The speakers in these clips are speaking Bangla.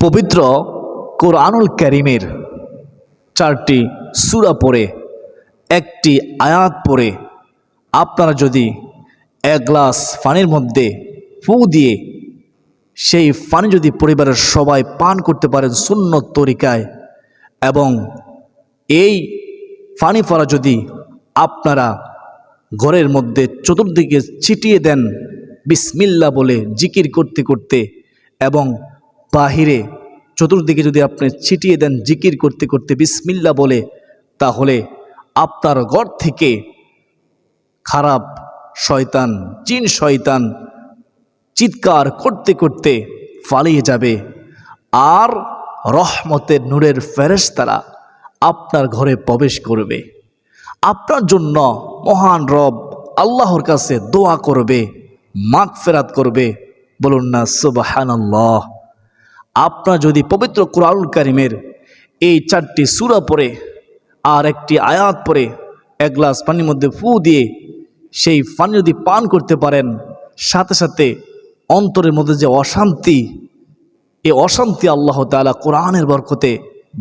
পবিত্র কোরআনুল কারীমের 4টি সূরা পড়ে একটি আয়াত পড়ে আপনারা যদি এক গ্লাস পানির মধ্যে ফু দিয়ে সেই পানি যদি পরিবারের সবাই পান করতে পারেন সুন্নত তরিকায়, এবং এই পানি পড়া যদি আপনারা ঘরের মধ্যে চতুর্দিকে ছিটিয়ে দেন বিসমিল্লাহ বলে জিকির করতে করতে, এবং বাহিরে চতুর্দিকে যদি আপনি ছিটিয়ে দেন জিকির করতে করতে বিসমিল্লাহ বলে, তাহলে আপনার ঘর থেকে খারাপ শয়তান, জিন শয়তান চিৎকার করতে করতে পালিয়ে যাবে, আর রহমতের নূরের ফেরেশতারা আপনার ঘরে প্রবেশ করবে, আপনার জন্য মহান রব আল্লাহর কাছে দোয়া করবে, মাগফিরাত করবে। বলুন না সুবহানাল্লাহ। আপনার যদি পবিত্র কোরআনুল কারীমের এই 4টি সূরা পড়ে আর একটি আয়াত পড়ে এক গ্লাস পানির মধ্যে ফু দিয়ে সেই পানি যদি পান করতে পারেন, সাথে সাথে অন্তরের মধ্যে যে অশান্তি, এই অশান্তি আল্লাহ তাআলা কোরআনের বরকতে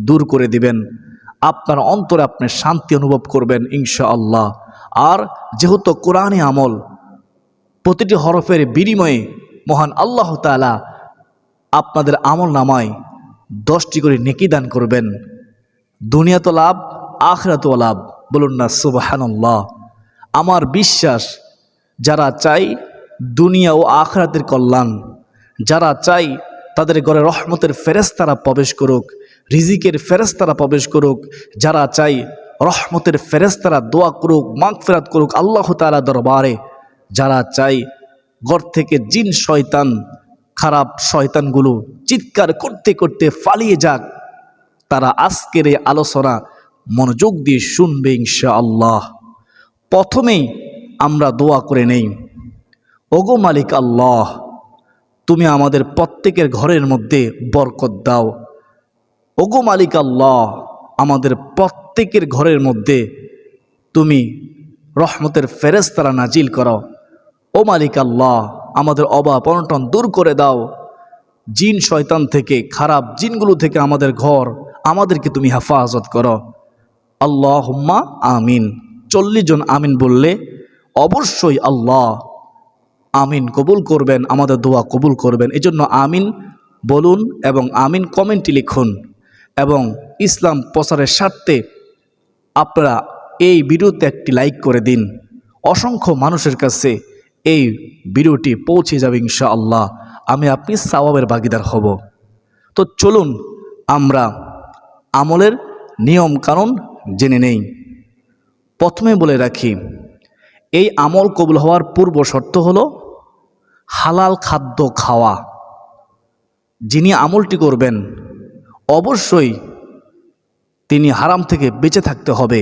দূর করে দিবেন। আপনার অন্তরে আপনি শান্তি অনুভব করবেন ইনশাআল্লাহ। আর যেহেতু কোরআনে আমল, প্রতিটি হরফের বিনিময়ে মহান আল্লাহ তাআলা আপনাদের আমল নামায় 10টি করে নেকি দান করবেন। দুনিয়া তো লাভ, আখিরাতও লাভ। বলুন না সুবহানাল্লাহ। আমার বিশ্বাস, যারা চাই দুনিয়া ও আখিরাতের কল্যাণ, যারা চাই তাদের ঘরে রহমতের ফেরেশতারা প্রবেশ করুক, রিজিকের ফেরেশতারা প্রবেশ করুক, যারা চাই রহমতের ফেরেশতারা দোয়া করুক, মাগফিরাত করুক আল্লাহ তাআলা দরবারে, যারা চাই ঘর থেকে জিন শয়তান, খারাপ শয়তানগুলো চিৎকার করতে করতে পালিয়ে যাক, তারা আজকের এই আলোচনা মনোযোগ দিয়ে শুনবে ইনশাআল্লাহ। প্রথমেই আমরা দোয়া করে নেই। ওগো মালিক আল্লাহ, তুমি আমাদের প্রত্যেকের ঘরের মধ্যে বরকত দাও। ওগো মালিক আল্লাহ, আমাদের প্রত্যেকের ঘরের মধ্যে তুমি রহমতের ফেরেশতারা নাজিল করো। ও মালিক আল্লাহ, আমাদের অভাব অনটন দূর করে দাও। জিন শয়তান থেকে, খারাপ জিনগুলো থেকে আমাদের ঘর, আমাদেরকে তুমি হেফাজত করো। আল্লাহুম্মা আমিন। 40 জন আমিন বললে অবশ্যই আল্লাহ আমিন কবুল করবেন, আমাদের দোয়া কবুল করবেন। এজন্য আমিন বলুন এবং আমিন কমেন্টে লিখুন, এবং ইসলাম প্রচারের স্বার্থে আপনারা এই ভিডিওতে একটি লাইক করে দিন। অসংখ্য মানুষের কাছে এই ভিডিওটি পৌঁছে যাবে ইনশাআল্লাহ। আমি আপনি সওয়াবের ভাগীদার হব। তো চলুন আমরা আমলের নিয়ম কানুন জেনে নেই। প্রথমে বলে রাখি, এই আমল কবুল হওয়ার পূর্ব শর্ত হলো হালাল খাদ্য খাওয়া। যিনি আমলটি করবেন অবশ্যই তিনি হারাম থেকে বেঁচে থাকতে হবে,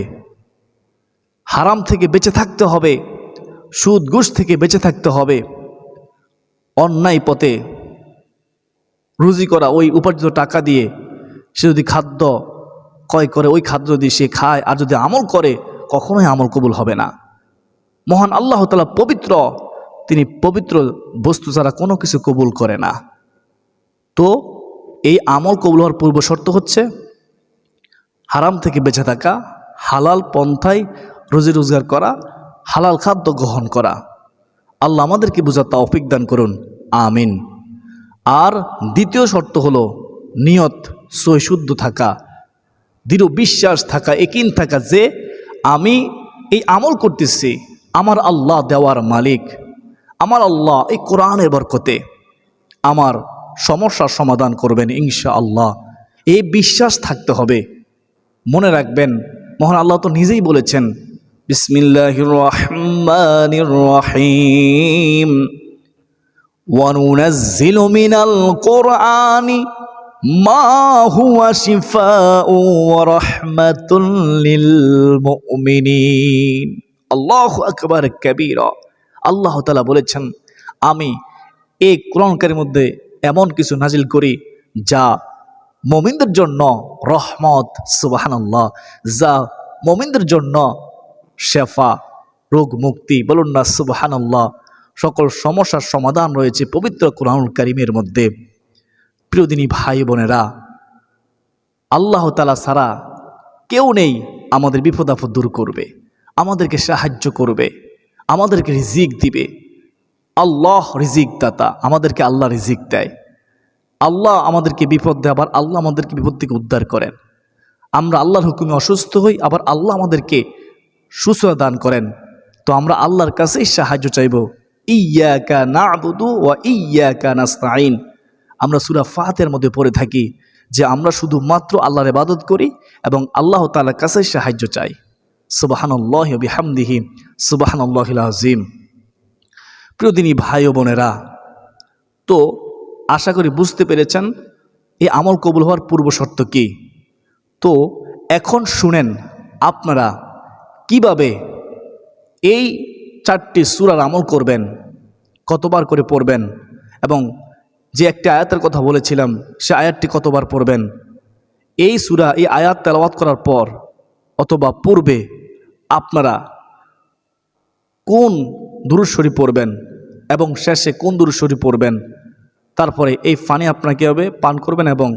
হারাম থেকে বেঁচে থাকতে হবে, সুদ ঘুষ থেকে বেঁচে থাকতে হবে। অন্যায় পথে রুজি করা ওই উপার্জিত টাকা দিয়ে সে যদি খাদ্য ক্রয় করে, ওই খাদ্য যদি সে খায় আর যদি আমল করে, কখনোই আমল কবুল হবে না। মহান আল্লাহ তাআলা পবিত্র, তিনি পবিত্র বস্তু ছাড়া কোনো কিছু কবুল করে না। তো এই আমল কবুল হওয়ার পূর্ব শর্ত হচ্ছে হারাম থেকে বেঁচে থাকা, হালাল পন্থায় রুজি রোজগার করা, হালাল খাদ্য গ্রহণ করা। আল্লাহ আমাদেরকে বুঝার তৌফিক দান করুন, আমিন। আর দ্বিতীয় শর্ত হলো নিয়ত সহিশুদ্ধ থাকা, দৃঢ় বিশ্বাস থাকা, ইয়াকিন থাকা যে আমি এই আমল করতেছি, আমার আল্লাহ দেওয়ার মালিক, আমার আল্লাহ এই কোরআনের বরকতে আমার সমস্যার সমাধান করবেন ইনশাআল্লাহ। এই বিশ্বাস থাকতে হবে। মনে রাখবেন, মহান আল্লাহ তো নিজেই বলেছেন, বিসমিল্লাহির রহমানির রহিম, ওয়া নুনাজ্জিলু মিনাল কুরআনি মা হুয়া শিফাউ ওয়া রাহমাতুল লিল মুমিনিন। আল্লাহু আকবার কাবীরা। আল্লাহ তাআলা বলেছেন, আমি এই কোরআন কারীমের মধ্যে এমন কিছু নাজিল করি যা মুমিনদের জন্য রহমত, সুবহানাল্লাহ, যা মুমিনদের জন্য শেফা, রোগ মুক্তি। বলুন না সুবহানাল্লাহ। সকল সমস্যার সমাধান রয়েছে পবিত্র কোরআনুল কারীমের মধ্যে। প্রিয়দিনী ভাই বোনেরা, আল্লাহ তাআলা ছাড়া কেউ নেই আমাদের বিপদ আপদ দূর করবে, আমাদেরকে সাহায্য করবে, আমাদেরকে রিজিক দিবে। আল্লাহ রিজিক দাতা, আমাদেরকে আল্লাহ রিজিক দেয়। আল্লাহ আমাদেরকে বিপদ দেয়, আবার আল্লাহ আমাদেরকে বিপদ থেকে উদ্ধার করেন। আমরা আল্লাহর হুকুমে অসুস্থ হই, আবার আল্লাহ আমাদেরকে সুস্থতা দান করেন। তো আমরা আল্লাহর কাছেই সাহায্য চাইব। ইয়্যাকা না'বুদু ওয়া ইয়্যাকা নাস্তাঈন। আমরা সূরা ফাতিহার মধ্যে পড়ে থাকি যে আমরা শুধুমাত্র আল্লাহর ইবাদত করি এবং আল্লাহ তাআলার কাছে সাহায্য চাই। সুবহানাল্লাহি ওয়া বিহামদিহি সুবহানাল্লাহিল আযীম। প্রিয়দিনী ভাই ও বোনেরা, তো আশা করি বুঝতে পেরেছেন এই আমল কবুল হওয়ার পূর্ব শর্ত কি। তো এখন শুনেন আপনারা কিভাবে এই 4টি সূরার আমল করবেন, কতবার করে পড়বেন, এবং যে একটি আয়াতের কথা বলেছিলাম সে আয়াতটি কতবার পড়বেন। এই সূরা, এই আয়াত তেলাওয়াত করার পর অথবা পূর্বে আপনারা কোন দুরূদ শরীফ পড়বেন এবং শেষে কোন দুরূদ শরীফ পড়বেন। তারপরে এই পানি আপনারা কীভাবে পান করবেন এবং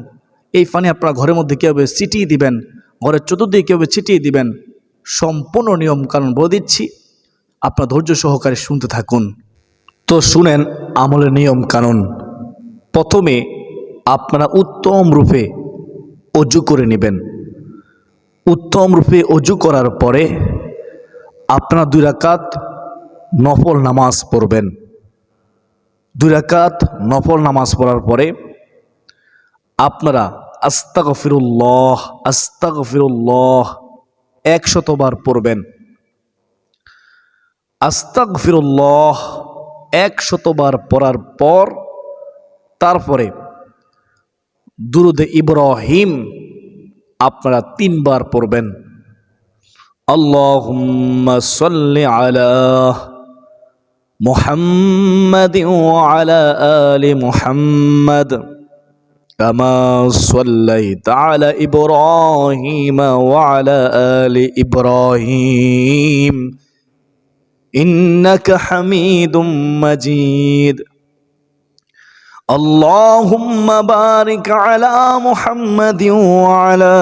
এই পানি আপনারা ঘরের মধ্যে কীভাবে ছিটিয়ে দিবেন, ঘরের চতুর্দিকে কীভাবে ছিটিয়ে দিবেন, সম্পূর্ণ নিয়ম কানুন বলে দিচ্ছি। আপনারা ধৈর্য সহকারে শুনতে থাকুন। তো শুনেন আমলের নিয়ম কানুন। প্রথমে আপনারা উত্তম রূপে অজু করে নেবেন। উত্তম রূপে অজু করার পরে আপনারা 2 রাকাত নফল নামাজ পড়বেন। 2 রাকাত নফল নামাজ পড়ার পরে আপনারা আস্তাগফিরুল্লাহ আস্তাগফিরুল্লাহ 100 বার পড়বেন। আস্তাগফিরুল্লাহ 100 বার পড়ার পর তারপরে দুরুদে ইব্রাহিম আপনারা 3 বার পড়বেন। আল্লাহুম্মা সাল্লি আলা মুহাম্মাদিন ওয়া আলা আলি মুহাম্মাদ কামা সাল্লাইতা আলা ইব্রাহিম ওয়া আলা আলি ইব্রাহিম ইন্নাকা হামিদুম মাজিদ। আল্লাহুম্মা বারিক আলা মুহাম্মাদিন ওয়া আলা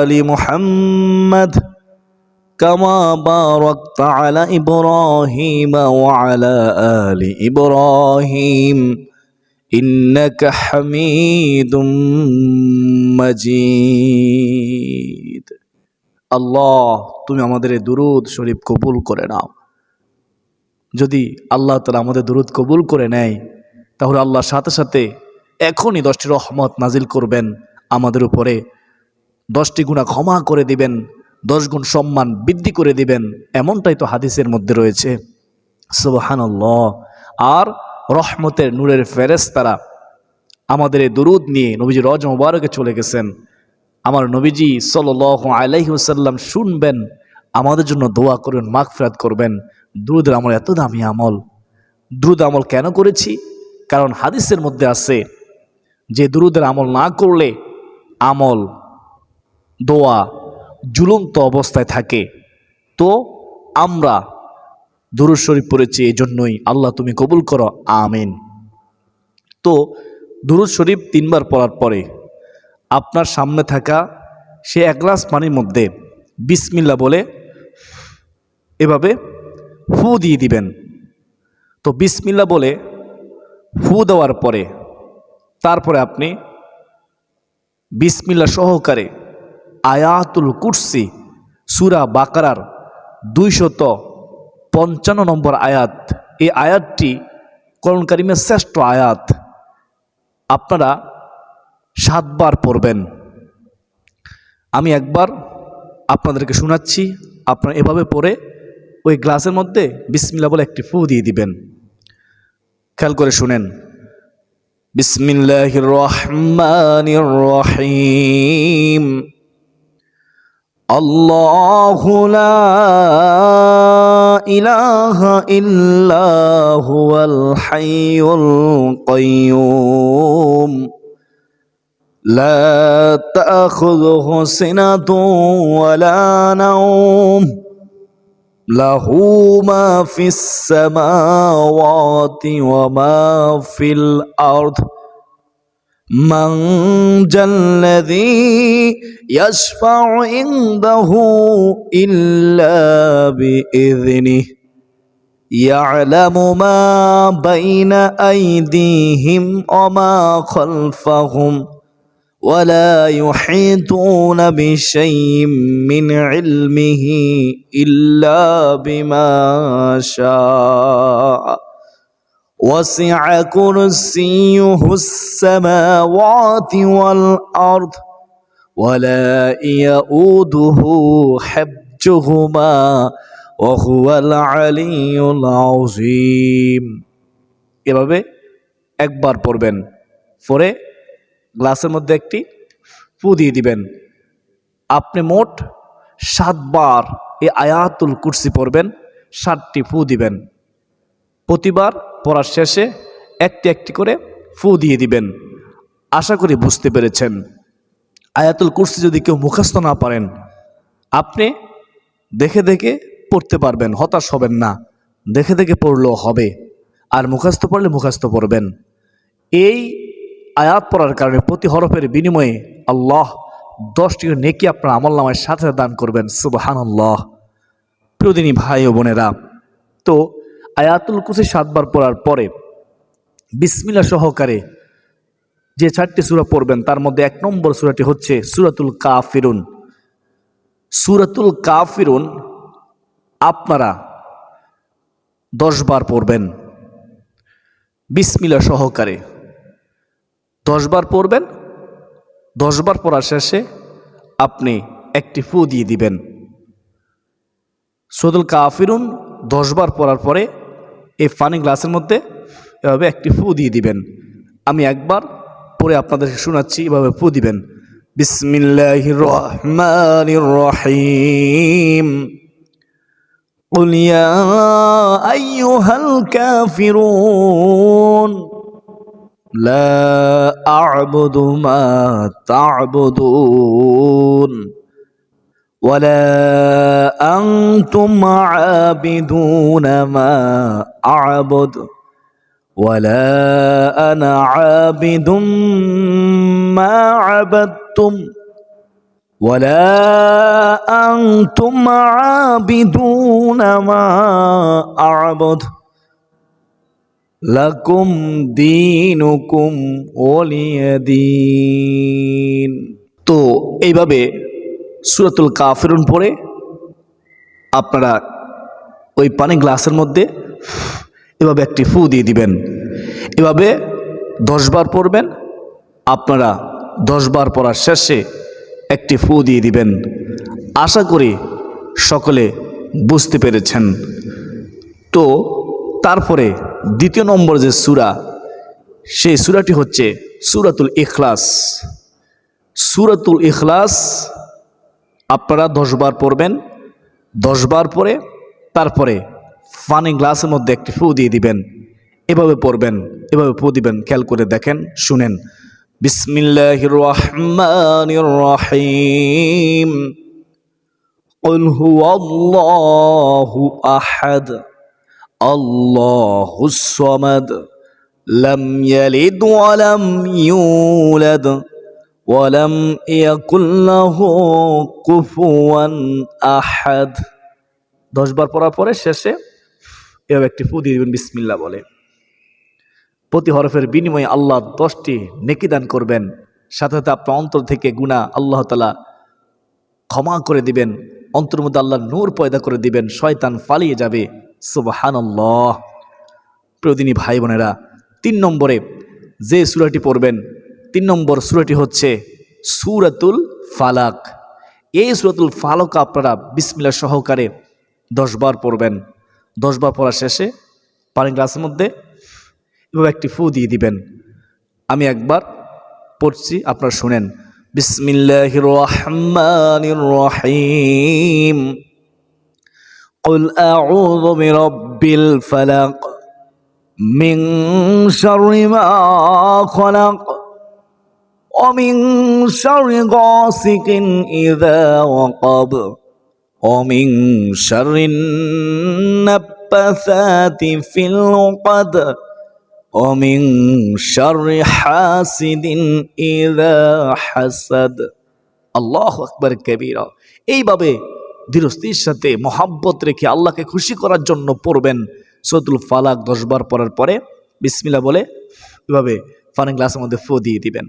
আলি মুহাম্মাদ কামা বারাকতা আলা ইব্রাহিম ওয়া আলা আলি ইব্রাহিম ইন্নাকা হামিদুম মাজিদ। আল্লাহ, তুমি আমাদের এই দুরূদ শরীফ কবুল করে নাও। যদি আল্লাহ তাআলা আমাদের দুরূদ কবুল করে নেয় তাহলে আল্লাহর সাথে সাথে এখনই 10টি রহমত নাজিল করবেন আমাদের উপরে, 10টি গুনাহ ক্ষমা করে দিবেন, 10 গুণ সম্মান বৃদ্ধি করে দিবেন। এমনটাই তো হাদিসের মধ্যে রয়েছে। সুবহানাল্লাহ। আর রহমতের নূরের ফেরেশতারা আমাদের এই দুরূদ নিয়ে নবীজি রওজা মুবারকে চলে গেছেন। আমার নবীজি সাল্লাল্লাহু আলাইহি ওয়াসাল্লাম শুনবেন, আমাদের জন্য দোয়া করবেন, মাগফিরাত করবেন। দুরূদের আমল এত দামি আমল। দুরূদ আমল কেন করেছি? কারণ হাদিসের মধ্যে আছে যে দুরূদের আমল না করলে আমল, দোয়া ঝুলন্ত অবস্থায় থাকে। তো আমরা দুরূদ শরীফ পড়েছি, এই জন্যই আল্লাহ তুমি কবুল করো, আমিন। তো দুরূদ শরীফ 3 বার পড়ার পরে আপনার সামনে থাকা সে 1 গ্লাস পানির মধ্যে বিসমিল্লাহ বলে এভাবে ফু দিয়ে দিবেন। তো বিসমিল্লাহ বলে ফু দেওয়ার পরে তারপরে আপনি বিসমিল্লাহ সহকারে আয়াতুল কুরসি সূরা বাকারার 255 নম্বর আয়াত, এই আয়াতটি কোরআন কারীমের শ্রেষ্ঠ আয়াত, আপনারা 7 বার পড়বেন। আমি একবার আপনাদেরকে শোনাচ্ছি, আপনারা এভাবে পড়ে ওই গ্লাসের মধ্যে বিসমিল্লাহ বলে একটি ফু দিয়ে দিবেন। খেয়াল করে শুনেন। বিসমিল্লাহির রহমানির রহিম। আল্লাহু লা ইলাহা ইল্লা হুয়াল হাইয়ুল কাইয়্যুম লা তাখুযুহু সিনাতুন ওয়ালা নাওম লাহু মা ফিস সামাওয়াতি ওয়া মা ফিল আরদ من ذا الذي يشفع عنده إلا بإذنه يعلم ما بين أيديهم وما خلفهم ولا يحيطون بشيء من علمه إلا بما شاء وسع كرسيه السماوات والأرض ولا يؤوده حفظهما وهو العلي العظيم। এভাবে একবার পড়বেন, পরে গ্লাসের মধ্যে একটি ফু দিয়ে দিবেন। আপনি মোট 7 বার এই আয়াতুল কুরসি পড়বেন, 7টি ফু দিবেন। প্রতিবার পড়ার শেষে একটি একটি করে ফু দিয়ে দিবেন। আশা করি বুঝতে পেরেছেন। আয়াতুল কুরসি যদি কেউ মুখস্থ না পারেন, আপনি দেখে দেখে পড়তে পারবেন, হতাশ হবেন না। দেখে দেখে পড়লেও হবে, আর মুখস্থ পড়লে মুখস্থ পড়বেন। এই আয়াত পড়ার কারণে প্রতি হরফের বিনিময়ে আল্লাহ 10টি নেকি আপনার আমলনামায় সাথে দান করবেন। সুবহানাল্লাহ। প্রিয়দিনী ভাই ও বোনেরা, তো আয়াতুল কুরসি 7 বার পড়ার পরে বিসমিল্লাহ সহকারে যে 4টি সূরা পড়বেন, তার মধ্যে 1 নম্বর সূরাটি হচ্ছে সূরাতুল কাফিরুন। সূরাতুল কাফিরুন আপনারা 10 বার পড়বেন বিসমিল্লাহ সহকারে। 10 বার পড়বেন। 10 বার পড়ার শেষে আপনি একটি ফু দিয়ে দিবেন। সূরাতুল কাফিরুন 10 বার পড়ার পরে এই পানি গ্লাসের মধ্যে এভাবে একটি ফু দিয়ে দিবেন। আমি একবার পরে আপনাদেরকে শোনাচ্ছি, এভাবে ফু দিবেন। বিসমিল্লাহির রহমানির রহিম। قل يا أيها الكافرون لا أعبد ما تعبدون ولا أنتم عابدون ما أعبد ولا أنا عابد ما عبدتم ولا أنتم عابدون ما أعبد لكم دينكم ولي دين। তো এইভাবে সূরাতুল কাফিরুন পড়ে আপনারা ওই পানি গ্লাসের মধ্যে এভাবে একটি ফু দিয়ে দিবেন। এভাবে 10 বার পড়বেন। আপনারা 10 বার পড়ার শেষে একটি ফু দিয়ে দিবেন। আশা করি সকলে বুঝতে পেরেছেন। তো তারপরে 2 নম্বর যে সূরা, সেই সূরাটি হচ্ছে সূরাতুল ইখলাস। সূরাতুল ইখলাস আপনারা 10 বার পড়বেন। 10 বার পরে তারপরে পানি গ্লাসের মধ্যে একটি ফু দিয়ে দিবেন। এভাবে পড়বেন, এভাবে ফু দিবেন। খেয়াল করে দেখেন, শুনেন। বিসমিল্লাহির রহমানির রহিম। قل هو الله أحد الله الصمد لم يلد ولم يولد ولم يكن له كفوا أحد। 10 বার পড়ার পরে শেষে এভাবে একটি ফু দিয়ে দিবেন বিসমিল্লাহ বলে। প্রতি হরফের বিনিময়ে আল্লাহ 10টি নেকি দান করবেন। সাথে সাথে আপনার অন্তর থেকে গুনাহ আল্লাহ তাআলা ক্ষমা করে দিবেন। অন্তরের মধ্যে আল্লাহর নূর পয়দা করে দিবেন। শয়তান পালিয়ে যাবে। সুবহানাল্লাহ। প্রিয়দিনী ভাই বোনেরা, 3 নম্বরে যে সূরাটি পড়বেন, 3 নম্বর সূরাটি হচ্ছে সূরাতুল ফালাক। এই সূরাতুল ফালাক আপনারা বিসমিল্লাহ সহকারে 10 বার পড়বেন। 10 বার পড়ার শেষে পানি গ্লাসের মধ্যে এভাবে একটি ফু দিয়ে দিবেন। আমি একবার পড়ছি, আপনারা শুনেন। বিসমিল্লাহির রহমানির রহিম। قل أعوذ برب الفلق من شر ما خلق ومن شر غاسق إذا وقب ومن شر النفاثات في العقد ومن شر حاسد إذا حسد আল্লাহু আকবার কবীরা। এইভাবে দৃঢ়স্থির সাথে মহাব্বত রেখে আল্লাহকে খুশি করার জন্য পড়বেন সূরাতুল ফালাক 10 বার পড়ার পরে বিসমিল্লাহ বলে এভাবে পানি গ্লাসের মধ্যে ফু দিয়ে দিবেন।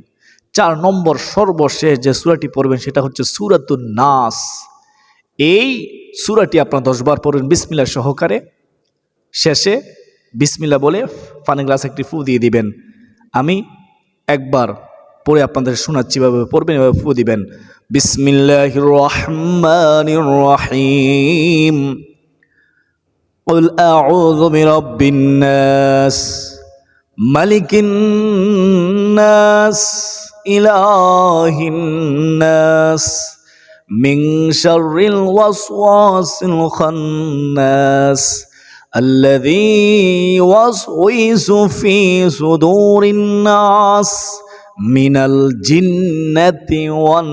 4 নম্বর সর্বশেষ যে সূরাটি পড়বেন সেটা হচ্ছে সূরাতুন নাস। এই সূরাটি আপনারা 10 বার পড়বেন বিসমিল্লাহ সহকারে, শেষে বিসমিল্লাহ বলে পানি গ্লাসে একটি ফু দিয়ে দিবেন। আমি একবার পরে আপনাদের শোনাচ্ছি, এভাবে পড়বেন, এভাবে ফু দিবেন। বিসমিল্লাহির রহমানির রহিম। قل أعوذ برب الناس ملك الناس إله الناس من شر الوسواس الخناس الذي يوسوس في صدور الناس মিনাল জিন্নাতি ওয়ান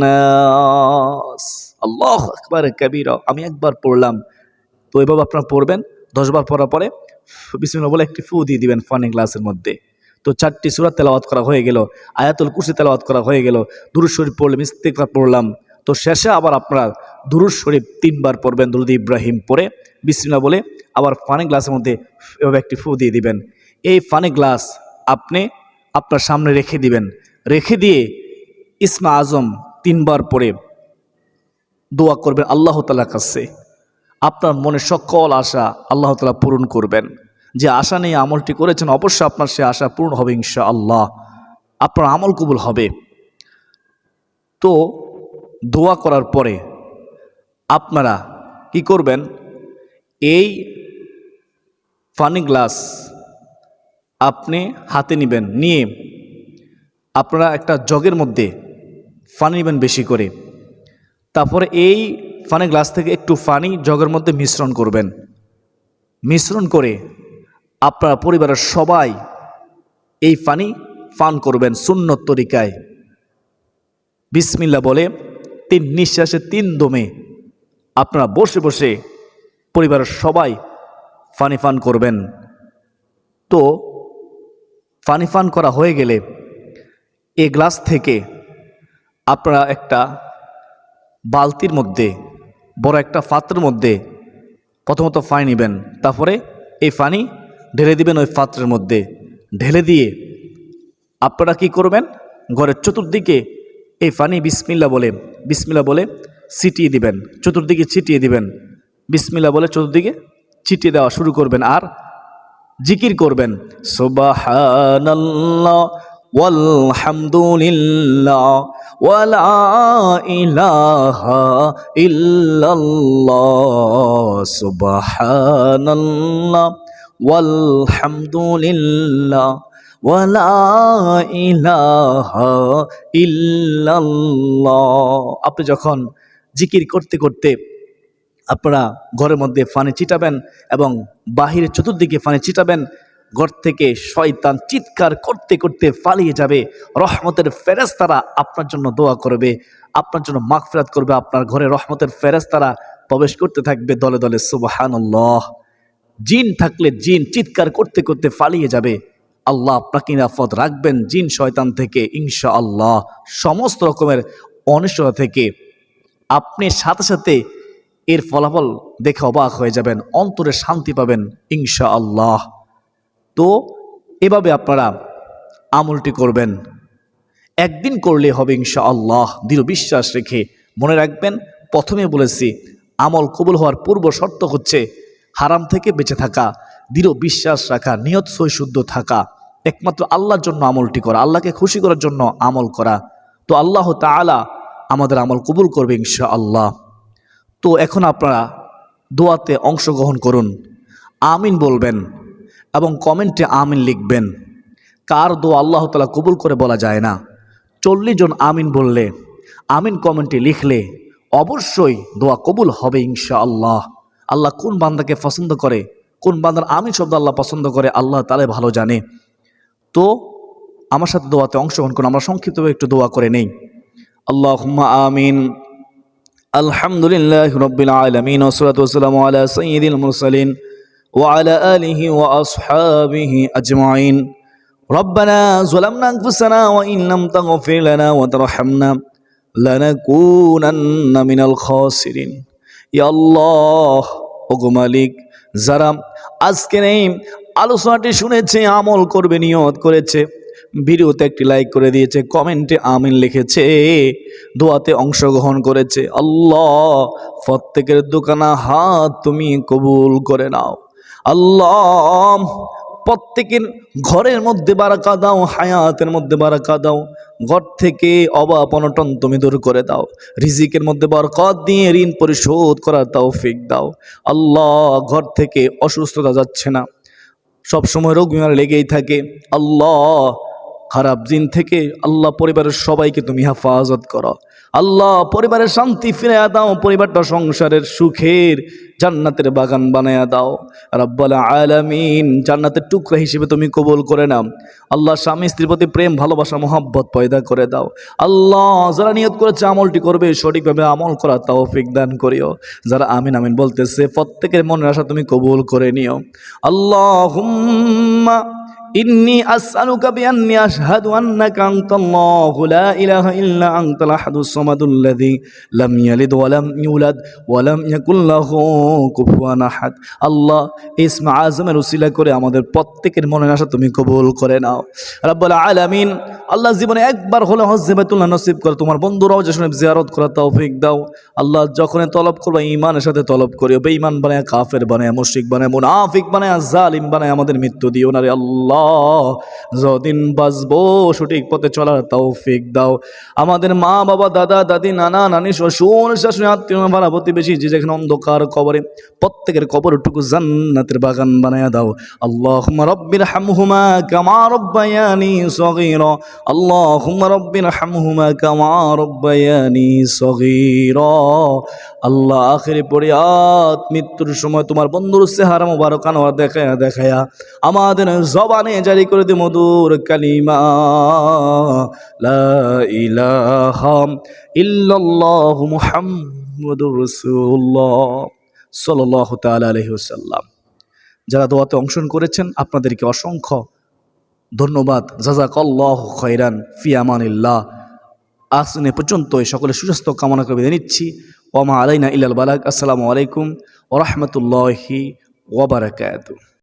নাস। আল্লাহু আকবার কবীরা। আমি একবার পড়লাম, তো এভাবে আপনারা পড়বেন। 10 বার পড়ার পরে বিসমিল্লাহ বলে একটি ফু দিয়ে দিবেন পানি গ্লাসের মধ্যে। তো 4টি সূরা তেলাওয়াত করা হয়ে গেল, আয়াতুল কুরসি তেলাওয়াত করা হয়ে গেল, দুরূদ শরীফ পড়লাম, ইস্তিগফার পড়লাম। তো শেষে আবার আপনারা দুরূদ শরীফ 3 বার পড়বেন, দুরূদ ইব্রাহিম পড়ে বিসমিল্লাহ বলে আবার পানি গ্লাসের মধ্যে এভাবে একটি ফু দিয়ে দিবেন। এই পানি গ্লাস আপনি আপনার সামনে রেখে দিবেন। রেখে দিয়ে ইসমা আজম 3 বার পরে দোয়া করবেন আল্লাহ তাআলার কাছে। আপনার মনে সকল আশা আল্লাহ তাআলা পূরণ করবেন। যে আশা নিয়ে আমলটি করেছেন অবশ্যই আপনার সে আশা পূর্ণ হবে ইনশাআল্লাহ, আপনার আমল কবুল হবে। তো দোয়া করার পরে আপনারা কি করবেন, এই পানি গ্লাস আপনি হাতে নেবেন, নিয়ে আপনারা একটা জগের মধ্যে পানি নেবেন বেশি করে। তারপরে এই পানি গ্লাস থেকে একটু পানি জগের মধ্যে মিশ্রণ করবেন। মিশ্রণ করে আপনারা পরিবারের সবাই এই পানি পান করবেন সুন্নত তরিকায়। বিসমিল্লাহ বলে 3 নিঃশ্বাসে 3 দমে আপনারা বসে বসে পরিবারের সবাই পানি পান করবেন। তো পানি পান করা হয়ে গেলে এই গ্লাস থেকে আপনারা একটা বালতির মধ্যে, বড় একটা পাত্রের মধ্যে প্রথমত পানি নেবেন, তারপরে এই পানি ঢেলে দিবেন ওই পাত্রের মধ্যে। ঢেলে দিয়ে আপনারা কি করবেন, ঘরের চতুর্দিকে এই পানি বিসমিল্লাহ বলে ছিটিয়ে দিবেন, চতুর্দিকে ছিটিয়ে দিবেন। বিসমিল্লাহ বলে চতুর্দিকে ছিটিয়ে দেওয়া শুরু করবেন আর জিকির করবেন সুবহানাল্লাহ ওয়ালহামদুলিল্লাহ ওয়ালা ইলাহা ইল্লাল্লাহ সুবহানাল্লাহ ওয়ালহামদুলিল্লাহ ওয়ালা ইলাহা ইল্লাল্লাহ। আপনি যখন জিকির করতে করতে আপনারা ঘরের মধ্যে পানি ছিটাবেন এবং বাহিরে চতুর্দিকে পানি ছিটাবেন, ঘর থেকে শয়তান চিৎকার করতে করতে পালিয়ে যাবে। রহমতের ফেরেশতারা আপনার জন্য দোয়া করবে, আপনার জন্য মাগফিরাত করবে। আপনার ঘরে রহমতের ফেরেশতারা প্রবেশ করতে থাকবে দলে দলে সুবহানাল্লাহ। জিন থাকলে জিন চিৎকার করতে করতে পালিয়ে যাবে। আল্লাহ আপনাকে নিরাপদ রাখবেন জিন শয়তান থেকে ইনশাআল্লাহ, সমস্ত রকমের অনিষ্টতা থেকে। আপনি সাথে সাথে এর ফলাফল দেখে অবাক হয়ে যাবেন, অন্তরে শান্তি পাবেন ইনশাআল্লাহ। তো এভাবে আপনারা আমলটি করবেন, একদিন করলে হবে ইনশাআল্লাহ দৃঢ় বিশ্বাস রেখে। মনে রাখবেন, প্রথমে বলেছি আমল কবুল হওয়ার পূর্ব শর্ত হচ্ছে হারাম থেকে বেঁচে থাকা, দৃঢ় বিশ্বাস রাখা, নিয়ত সই শুদ্ধ থাকা, একমাত্র আল্লাহর জন্য আমলটি করা, আল্লাহকে খুশি করার জন্য আমল করা। তো আল্লাহ তাআলা আমাদের আমল কবুল করবে ইনশাআল্লাহ। তো এখন আপনারা দোয়াতে অংশগ্রহণ করুন, আমিন বলবেন এবং কমেন্টে আমিন লিখবেন। কার দোয়া আল্লাহ তাআলা কবুল করে বলা যায় না। 40 জন আমিন বললে, আমিন কমেন্টে লিখলে অবশ্যই দোয়া কবুল হবে ইনশাআল্লাহ। আল্লাহ কোন বান্দাকে পছন্দ করে, কোন বান্দার আমিন শব্দ আল্লাহ পছন্দ করে আল্লাহ তাআলা ভালো জানে। তো আমার সাথে দোয়াতে অংশগ্রহণ করুন। আমরা সংক্ষিপ্তভাবে একটু দোয়া করে নেই। আল্লাহুম্মা আমিন। আলহামদুলিল্লাহি রাব্বিল আলামিন ওয়াসসালাতু ওয়াসসালামু আলা সাইয়্যিদিল মুরসালিন وعلى آله وأصحابه أجمعين. ربنا ظلمنا أنفسنا وإن لم تغفر لنا وترحمنا لنكونن من الخاسرين. يا الله ওগো মালিক, যারা আজকের এই আলোচনাটি শুনেছে, আমল করবে নিয়ত করেছে, ভিডিওতে একটি লাইক করে দিয়েছে, কমেন্টে আমিন লিখেছে, দোয়াতে অংশগ্রহণ করেছে, আল্লাহ প্রত্যেকের দোকানা হাত তুমি কবুল করে নাও। আল্লাহ প্রত্যেকের ঘরের মধ্যে বারাকা দাও, হায়াতের মধ্যে বারাকা দাও, ঘর থেকে অভাব অনটন তুমি দূর করে দাও, রিজিকের মধ্যে বরকত দিয়ে ঋণ পরিশোধ করার তৌফিক দাও। আল্লাহ ঘর থেকে অসুস্থতা যাচ্ছে না, সবসময় রোগ বিমার লেগেই থাকে। আল্লাহ খারাপ দিন থেকে আল্লাহ পরিবারের সবাইকে তুমি হেফাজত করো। আল্লাহ পরিবারের শান্তি ফিরে দাও, পরিবারটা সংসারের সুখের জান্নাতের বাগান বানায়া দাও। রাব্বুল আলামিন জান্নাতের টুকরা হিসেবে তুমি কবুল করে নাও। আল্লাহ স্বামী স্ত্রীর প্রতি প্রেম ভালোবাসা মোহাব্বত পয়দা করে দাও। আল্লাহ যারা নিয়ত করেছে আমলটি করবে, সঠিকভাবে আমল করার তৌফিক দান করিও। যারা আমিন আমিন বলতেছে প্রত্যেকের মনের আশা তুমি কবুল করে নিও। আল্লাহুম্মা إني أسألك بأني أشهد أنك أنت الله لا إله إلا أنت الأحد الصمد الذي لم يلد ولم يولد ولم يكن له كفوا أحد। আল্লাহ ইসমে আজমের উসিলা করে আমাদের প্রত্যেকের মনের আশা তুমি কবুল করে নাও। রব্বুল আলামিন আল্লাহ জীবনে একবার হলে হজ্জে বাইতুল্লাহ নসিব করে, তোমার বন্ধুরাও যে শরীফ জিয়ারত করার তৌফিক দাও। আল্লাহ যখন তলব করবে ঈমানের সাথে তলব করিও, বেঈমান বানায়, কাফের বানায়, মুশরিক বানায়, মুনাফিক বানায়, জালিম বানায় আমাদের মৃত্যু দিও না রে আল্লাহ। যতদিন বাঁচবো সঠিক পথে চলার তৌফিক দাও। আমাদের মা বাবা, দাদা দাদি, নানা নানি, শ্বশুর শাশুড়ি, আত্মীয় ভাড়া প্রতিবেশী যে যেখানে অন্ধকার কবরে, প্রত্যেকের কবরটুকু জান্নাতের বাগান বানায়া দাও। আল্লাহুম্মা রাব্বির হামহুমা কামা রাব্বায়ানি সগীরা। আল্লাহুম্মা রাব্বির হামহুমা কামা রাব্বায়ানি সগীরা। আল্লাহ আখিরি পরিয়াত মৃত্যুর সময় তোমার বন্ধুর চেহারা মুবারক আনোয়ার দেখায়া দেখায়া আমাদের জবানে জারি করে দে মধুর কালিমা লা ইলাহা ইল্লাল্লাহু মুহাম্মাদুর রাসূলুল্লাহ সাল্লাল্লাহু তাআলা আলাইহি ওয়াসাল্লাম। যারা দোয়াতে অংশগ্রহণ করেছেন আপনাদেরকে অসংখ্য ধন্যবাদ। জাযাকাল্লাহু খাইরান, ফি আমানিল্লাহ। আজ পর্যন্ত সকলে সুস্বাস্থ্য কামনা করে বিদায় নিচ্ছি। ওয়া মা আলাইনা ইল্লাল বালাগ। আসসালামু আলাইকুম ওয়া রাহমাতুল্লাহি ওয়া বারাকাতুহু।